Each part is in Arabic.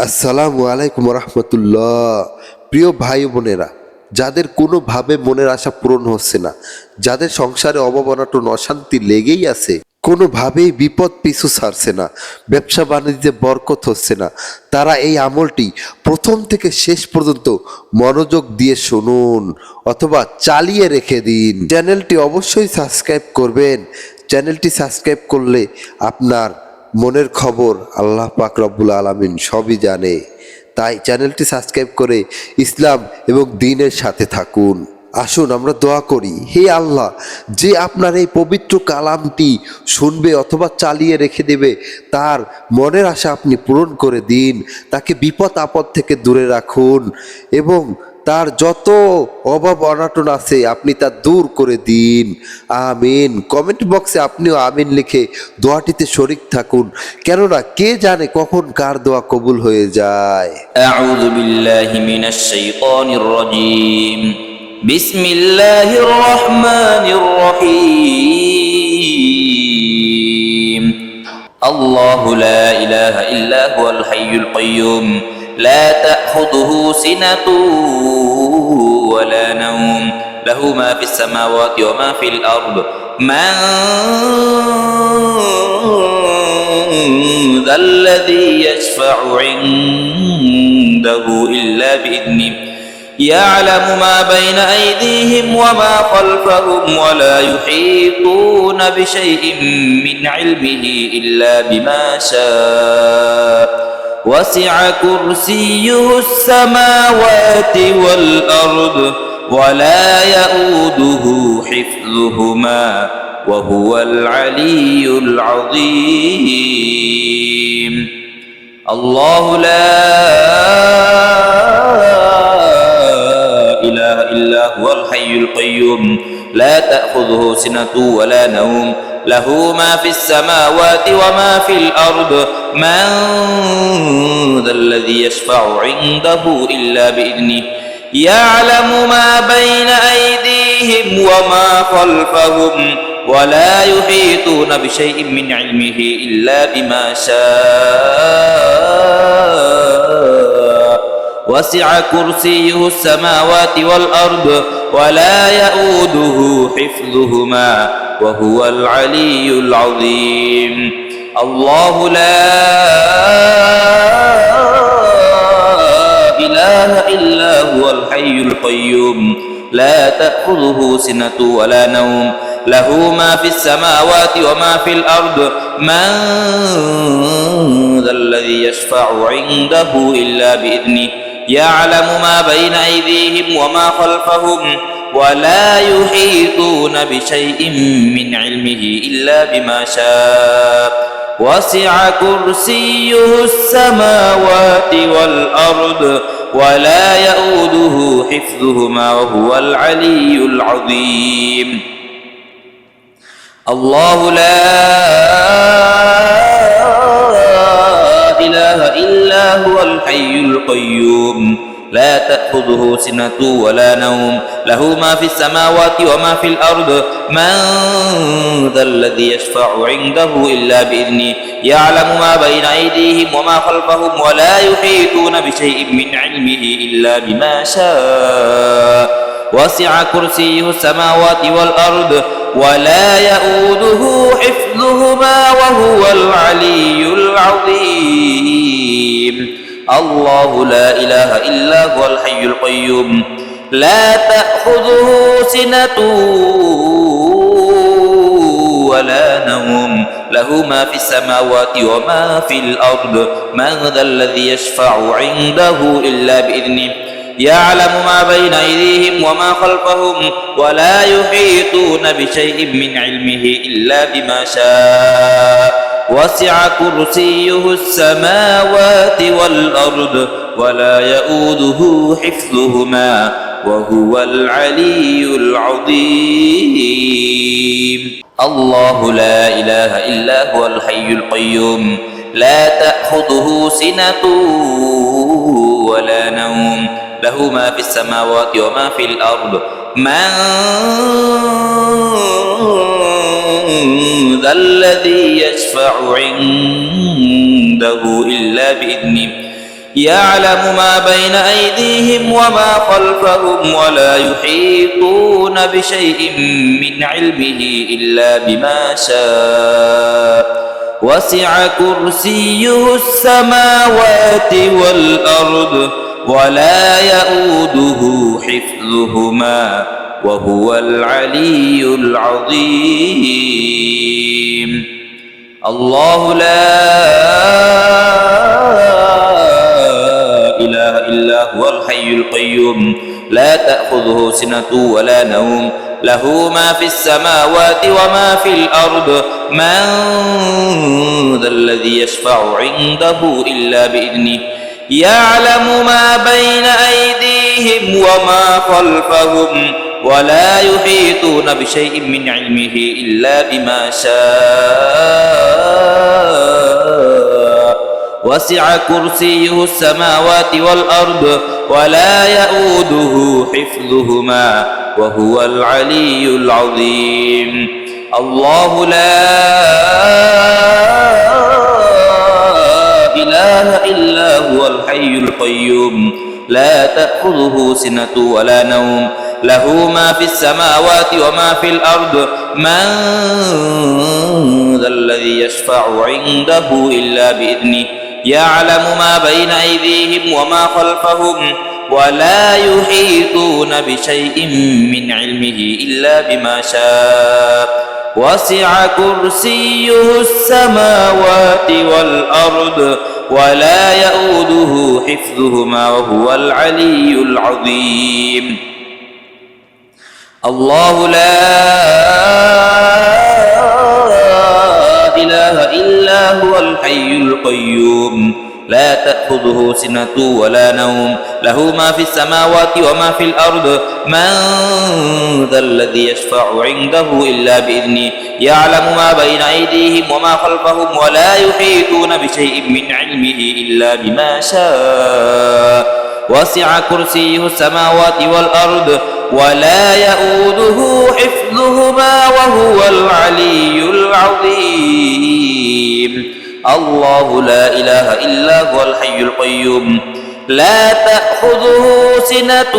আসসালামু আলাইকুম রহমতুল্লাহ। প্রিয় ভাই বোনেরা, যাদের কোনোভাবে মনের আশা পূরণ হচ্ছে না, যাদের সংসারে অভাব অনটন অশান্তি লেগেই আছে, কোনোভাবেই বিপদ পিছু ছাড়ছে না, ব্যবসা বাণিজ্যে বরকত হচ্ছে না, তারা এই আমলটি প্রথম থেকে শেষ পর্যন্ত মনোযোগ দিয়ে শুনুন অথবা চালিয়ে রেখে দিন। চ্যানেলটি অবশ্যই সাবস্ক্রাইব করবেন। চ্যানেলটি সাবস্ক্রাইব করলে আপনার মনের খবর আল্লাহ পাক রব্বুল আলামিন সবই জানে। তাই চ্যানেলটি সাবস্ক্রাইব করে ইসলাম এবং দ্বীনের সাথে থাকুন। আসুন আমরা দোয়া করি, হে আল্লাহ, যে আপনার এই পবিত্র কালামটি শুনবে অথবা চালিয়ে রেখে দেবে, তার মনের আশা আপনি পূরণ করে দিন, তাকে বিপদ আপদ থেকে দূরে রাখুন এবং তার যত অভাব অনাটন আছে আপনি তা দূর করে দিন। আমিন। কমেন্ট বক্সে আপনিও আমিন লিখে দোয়াটিতে শরিক থাকুন, কেননা কে জানে কখন কার দোয়া কবুল হয়ে যায়। أعوذ بالله من الشيطان الرجيم بسم الله الرحمن الرحيم الله لا إله إلا هو الحي القيوم لا تأخذه سنة ولا نوم له ما في السماوات وما في الأرض من ذا الذي يشفع عنده إلا بإذنه يعلم ما بين أيديهم وما خلفهم ولا يحيطون بشيء من علمه إلا بما شاء وسع كرسيه السماوات والأرض ولا يؤوده حفظهما وهو العلي العظيم الله لا إله إلا هو الحي القيوم لا تأخذه سنة ولا نوم له ما في السماوات وما في الأرض من ذا الذي يشفع عنده إلا بإذنه يعلم ما بين أيديهم وما خلفهم ولا يحيطون بشيء من علمه إلا بما شاء وسع كرسيه السماوات والأرض ولا يؤوده حفظهما وهو العلي العظيم الله لا إله إلا هو الحي القيوم لا تأخذه سنة ولا نوم له ما في السماوات وما في الأرض من ذا الذي يشفع عنده إلا بإذنه يعلم ما بين أيديهم وما خلفهم ولا يحيطون بشيء من علمه إلا بما شاء وسع كرسيه السماوات والأرض ولا يؤوده حفظهما وهو العلي العظيم الله لا إله إلا هو الحي القيوم لا تأخذه سنة ولا نوم له ما في السماوات وما في الأرض من ذا الذي يشفع عنده إلا بإذنه يعلم ما بين أيديهم وما خلفهم ولا يحيطون بشيء من علمه إلا بما شاء وسع كرسيه السماوات والأرض ولا يؤوده حفظهما وهو العلي العظيم الله لا إله إلا هو الحي القيوم لا تأخذه سنة ولا نوم له ما في السماوات وما في الأرض من ذا الذي يشفع عنده إلا بإذنه يعلم ما بين أيديهم وما خلفهم ولا يحيطون بشيء من علمه إلا بما شاء وسع كرسيه السماوات والأرض ولا يؤوده حفظهما وهو العلي العظيم الله لا إله إلا هو الحي القيوم لا تأخذه سنة ولا نوم له ما في السماوات وما في الأرض من ذا الذي يشفع عنده إلا بإذنه يعلم ما بين أيديهم وما خلفهم ولا يحيطون بشيء من علمه إلا بما شاء وسع كرسيه السماوات والأرض ولا يؤوده حفظهما وهو العلي العظيم الله لا إله إلا هو الحي القيوم لا تأخذه سنة ولا نوم له ما في السماوات وما في الأرض من ذا الذي يشفع عنده إلا بإذنه يعلم ما بين أيديهم وما خلفهم ولا يحيطون بشيء من علمه إلا بما شاء وسع كرسيه السماوات والأرض ولا يؤوده حفظهما وهو العلي العظيم الله لا إله إلا هو الحي القيوم لا تأخذه سنة ولا نوم له ما في السماوات وما في الأرض من ذا الذي يشفع عنده إلا بإذنه يعلم ما بين أيديهم وما خلفهم ولا يحيطون بشيء من علمه إلا بما شاء وسع كرسيه السماوات والأرض ولا يؤوده حفظهما وهو العلي العظيم الله لا إله إلا هو الحي القيوم لا تأخذه سنة ولا نوم له ما في السماوات وما في الأرض من ذا الذي يشفع عنده إلا بإذنه يعلم ما بين أيديهم وما خلفهم ولا يحيطون بشيء من علمه إلا بما شاء وسع كرسيه السماوات والأرض ولا يؤوده حفظهما وهو العلي العظيم الله لا إله إلا هو الحي القيوم لا تأخذه سنة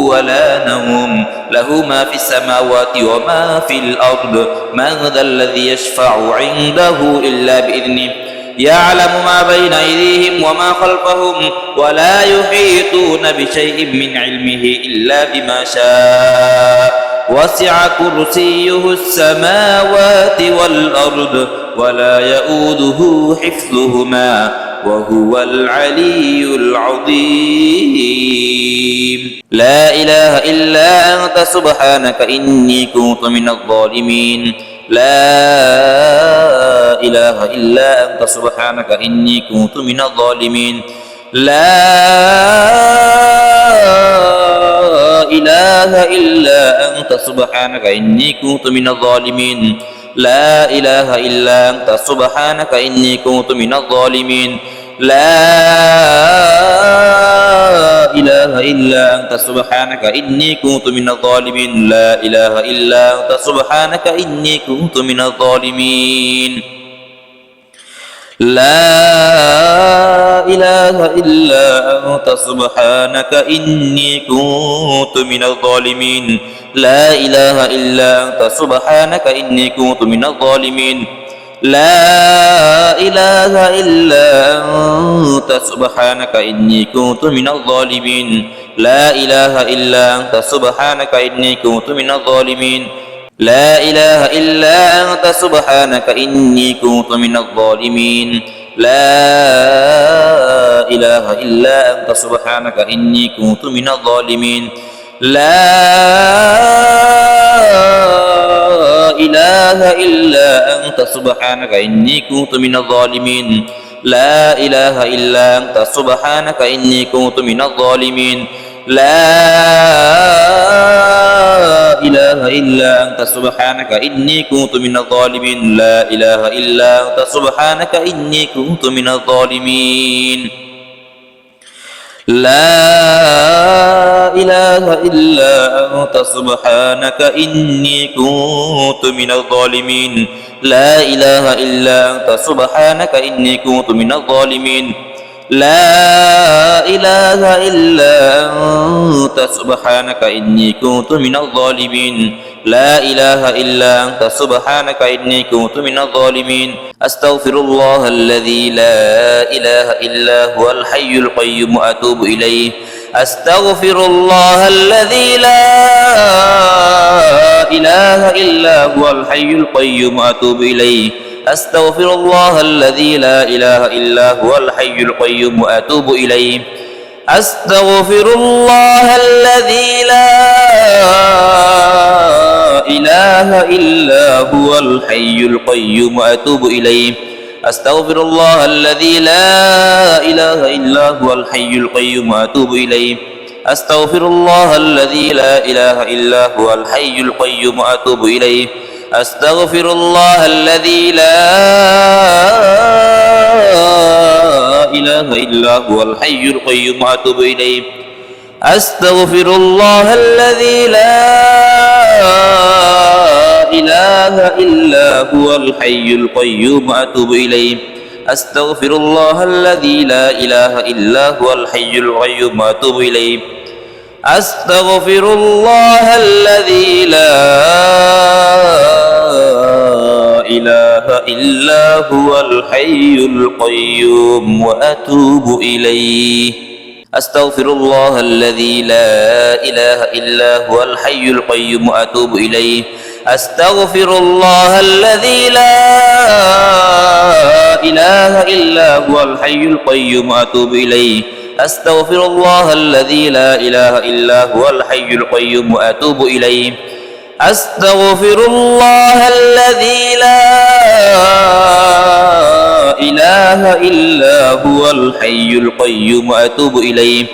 ولا نوم له ما في السماوات وما في الأرض من ذا الذي يشفع عنده إلا بإذنه يعلم ما بين أيديهم وما خلفهم ولا يحيطون بشيء من علمه إلا بما شاء وسع كرسيه السماوات والأرض ولا يؤوده حفظهما وهو العلي العظيم لا إله إلا أنت سبحانك إني كنت من الظالمين لا إله إلا أنت سبحانك إني كنت من الظالمين لا إله إلا أنت سبحانك إني كنت من الظالمين لا إله إلا أنت سبحانك إني كنت من الظالمين لا إله إلا أنت سبحانك إني كنت من الظالمين لا إله إلا أنت سبحانك إني كنت من الظالمين لا إله إلا أنت سبحانك إني كنت من الظالمين لا إله إلا أنت سبحانك إني كنت من الظالمين لا إله إلا أنت سبحانك إني كنت من الظالمين لا إله إلا أنت سبحانك إني كنت من الظالمين لا إله إلا أنت سبحانك إني كنت من الظالمين لا إله إلا أنت سبحانك إني كنت من الظالمين لا إله إلا أنت سبحانك إني كنت من الظالمين لا إله إلا أنت سبحانك إني كنت من الظالمين لا إله إلا أنت سبحانك إني كنت من الظالمين لا إله إلا أنت سبحانك إني كنت من الظالمين لا إله إلا أنت سبحانك إني كنت من الظالمين لا إله إلا أنت سبحانك إني كنت من الظالمين لا إله إلا أنت سبحانك إني كنت من الظالمين لا إله إلا أنت سبحانك إني كنت من الظالمين أستغفر الله الذي لا إله إلا هو الحي القيوم وأتوب إليه أستغفر الله الذي لا إله إلا هو الحي القيوم وأتوب إليه أستغفر الله الذي لا إله إلا هو الحي القيوم وأتوب إليه أستغفر الله الذي لا إله إلا هو الحي القيوم وأتوب إليه أستغفر الله الذي لا إله إلا هو الحي القيوم وأتوب إليه أستغفر الله الذي لا إله إلا هو الحي القيوم وأتوب إليه أستغفر الله الذي لا إله إلا هو الحي القيوم وأتوب إليه أستغفر الله الذي لا إله إلا هو الحي القيوم وأتوب إليه أستغفر الله الذي لا إله إلا هو الحي القيوم وأتوب إليه أستغفر الله الذي لا إله إلا هو الحي القيوم وأتوب إليه أستغفر الله الذي لا إله إلا هو الحي القيوم وأتوب إليه أستغفر الله الذي لا إله إلا هو الحي القيوم وأتوب إليه أستغفر الله الذي لا إله إلا هو الحي القيوم وأتوب إليه أستغفر الله الذي لا إله إلا هو الحي القيوم وأتوب إليه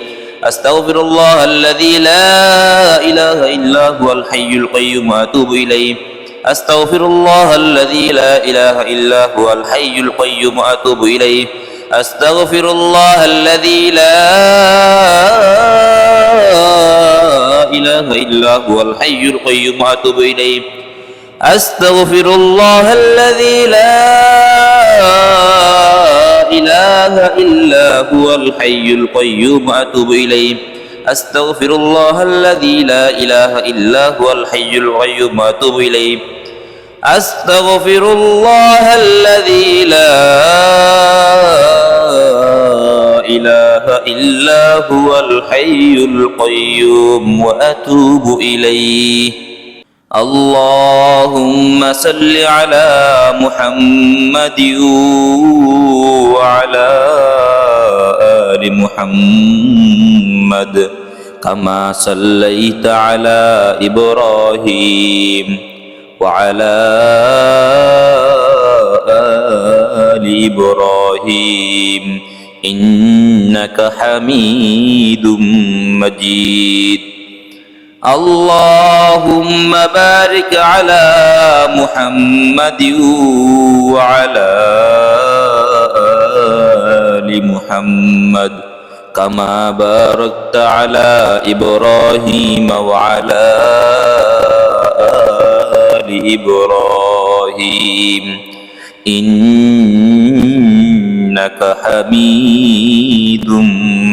أستغفر الله الذي لا إله إلا هو الحي القيوم وأتوب إليه أستغفر الله الذي لا إله إلا هو الحي القيوم وأتوب إليه أستغفر الله الذي لا إله إلا هو الحي القيوم وأتوب إليه أستغفر الله الذي لا إله إلا هو الحي القيوم وأتوب إليه أستغفر الله الذي لا إله إلا هو الحي القيوم وأتوب إليه أستغفر الله الذي لا إله إلا هو الحي القيوم وأتوب إليه اللهم صل على محمد وعلى آل محمد كما صليت على إبراهيم وعلى آل إبراهيم إنك حميد مجيد اللهم بارك على محمد وعلى آل محمد كما باركت على إبراهيم وعلى آل إبراهيم إنك حميد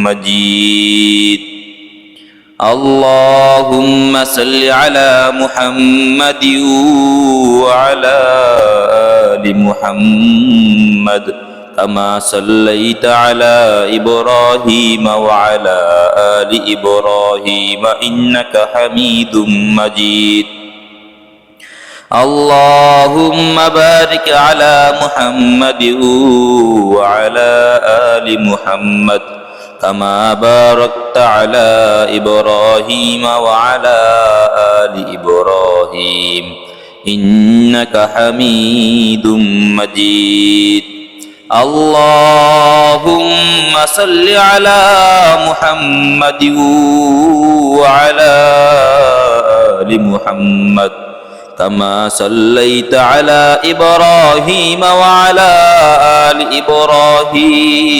مجيد اللهم صل على محمد وعلى آل محمد كما صليت على إبراهيم وعلى آل إبراهيم إنك حميد مجيد اللهم بارك على محمد وعلى آل محمد كما باركت على إبراهيم وعلى آل إبراهيم إنك حميد مجيد اللهم صل على محمد وعلى آل محمد كما صليت على إبراهيم وعلى آل إبراهيم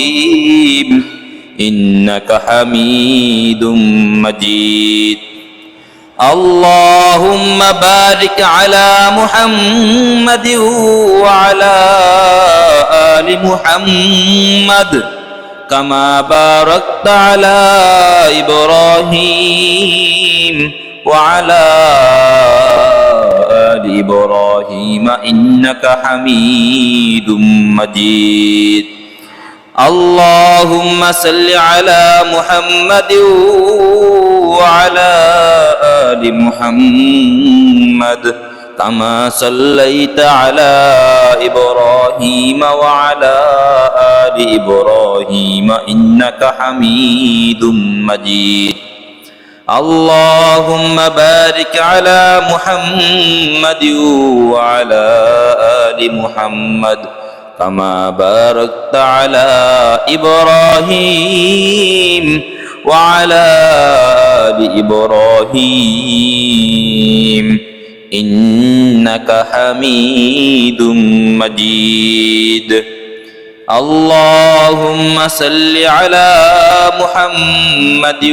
إنك حميد مجيد اللهم بارك على محمد وعلى آل محمد كما باركت على إبراهيم وعلى آل إبراهيم إنك حميد مجيد اللهم صل على محمد وعلى آل محمد كما صليت على إبراهيم وعلى آل إبراهيم إنك حميد مجيد اللهم بارك على محمد وعلى آل محمد كما باركت على إبراهيم وعلى آل إبراهيم إنك حميد مجيد اللهم صل على محمد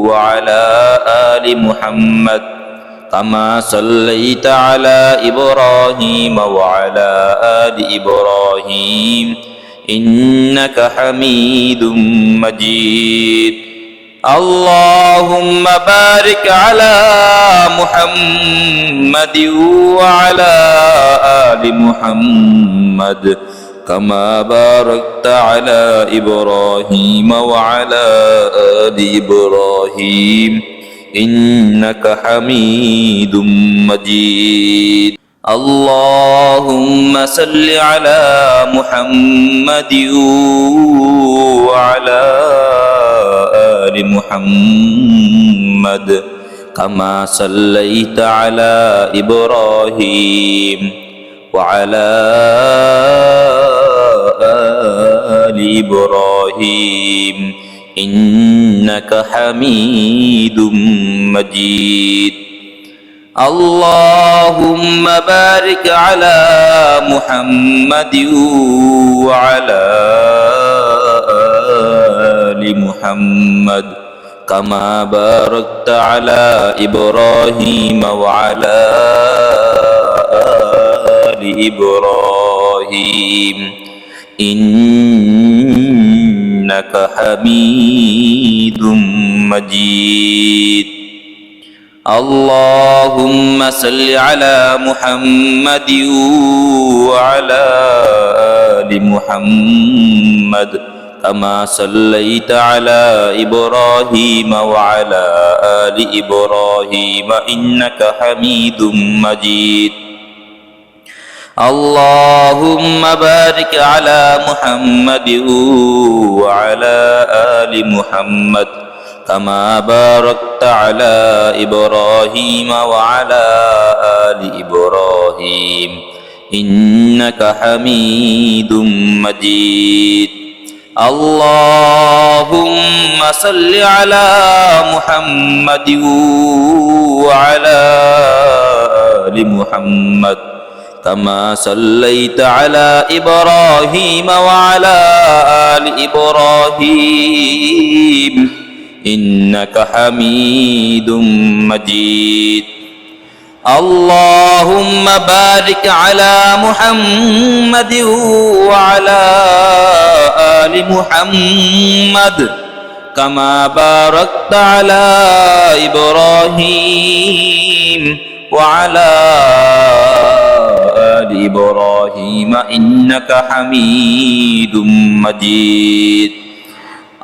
وعلى آل محمد كما صليت على إبراهيم وعلى آل إبراهيم إنك حميد مجيد اللهم بارك على محمد وعلى آل محمد كما باركت على إبراهيم وعلى آل إبراهيم إنك حميد مجيد اللهم صل على محمد وعلى آل محمد كما صليت على إبراهيم وعلى آل إبراهيم إنك حميد مجيد اللهم بارك على محمد وعلى آل محمد كما باركت على إبراهيم وعلى آل إبراهيم إنك حميد مجيد اللهم صل على محمد وعلى آل محمد كما صليت على إبراهيم وعلى آل إبراهيم إنك حميد مجيد اللهم بارك على محمد وعلى آل محمد كما باركت على إبراهيم وعلى آل إبراهيم إنك حميد مجيد اللهم صل على محمد وعلى آل محمد كما صليت على إبراهيم وعلى آل إبراهيم إنك حميد مجيد اللهم بارك على محمد وعلى آل محمد كما باركت على إبراهيم وعلى آل إبراهيم إنك حميد مجيد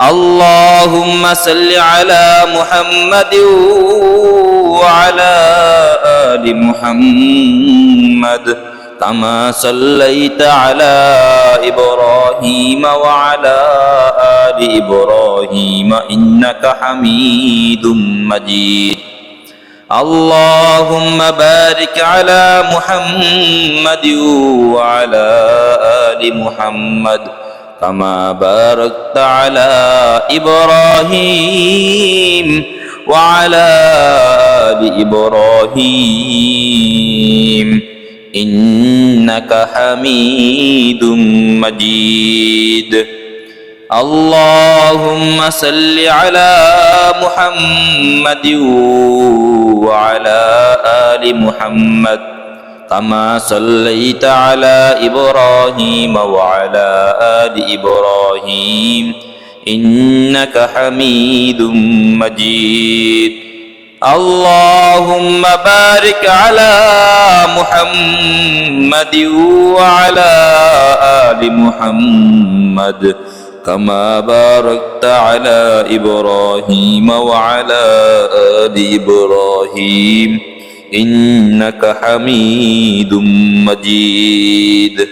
اللهم صل على محمد وعلى آل محمد كما صليت على إبراهيم وعلى آل إبراهيم إنك حميد مجيد اللهم بارك على محمد وعلى آل محمد كما باركت على إبراهيم وعلى آل إبراهيم إنك حميد مجيد اللهم صل على محمد وعلى آل محمد كما صليت على إبراهيم وعلى آل إبراهيم إنك حميد مجيد اللهم بارك على محمد وعلى آل محمد كما باركت على إبراهيم وعلى آل إبراهيم إنك حميد مجيد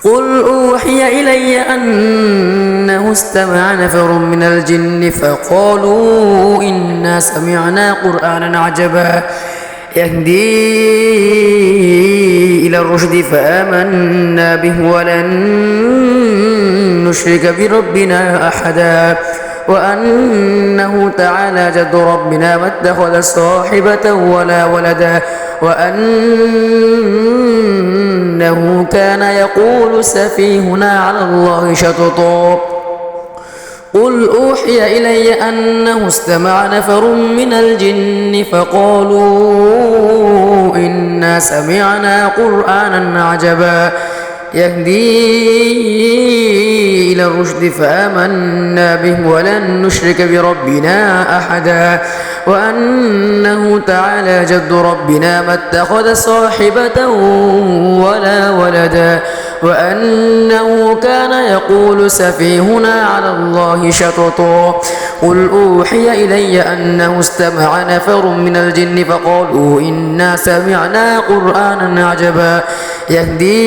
قل أوحي إلي أنه استمع نفر من الجن فقالوا إنا سمعنا قرآنا عجبا يهدي إلى الرشد فآمنا به ولن نشرك بربنا أحدا وأنه تعالى جد ربنا ما اتخذ صاحبة ولا ولدا وأنه كان يقول سفيهنا على الله شططا قل أوحي إلي أنه استمع نفر من الجن فقالوا إنا سمعنا قرآنا عجبا يهدي إلى الرشد فآمنا به ولن نشرك بربنا أحدا وأنه تعالى جد ربنا ما اتخذ صاحبة ولا ولدا وأنه كان يقول سفيهنا على الله شططا قل أوحي إلي أنه استمع نفر من الجن فقالوا إنا سمعنا قرآنا عجبا يهدي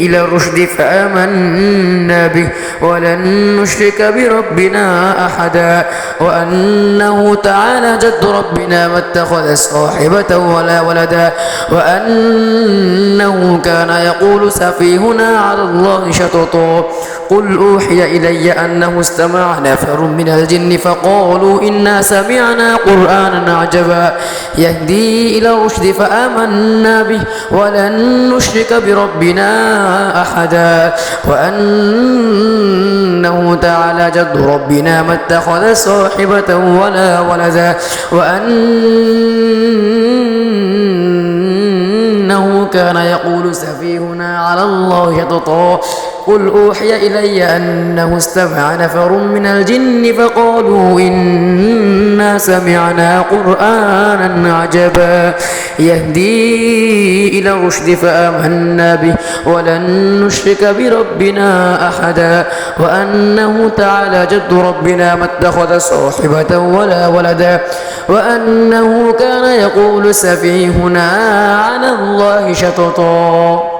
إلى الرشد فآمنا به ولن نشرك بربنا أحدا وأنه تعالى جد ربنا ما اتخذ صاحبة ولا ولدا وأنه كان يقول سفيهنا على الله شططا قل أوحي إلي أنه استمع نفر من الجن فقالوا إنا سمعنا قرآنا عجبا يهدي إلى الرشد فآمنا به ولن نشرك بربنا أحدا وأنه تعالى جد ربنا ما اتخذ صاحبة ولا ولدا وأنه كان يقول سفيهنا على الله شططا قل أوحي إلي أنه استمع نفر من الجن فقالوا إنا سمعنا قرآنا عجبا يهدي إلى الرشد فآمنا به ولن نشرك بربنا أحدا وأنه تعالى جد ربنا ما اتخذ صاحبة ولا ولدا وأنه كان يقول سفيهنا على الله شططا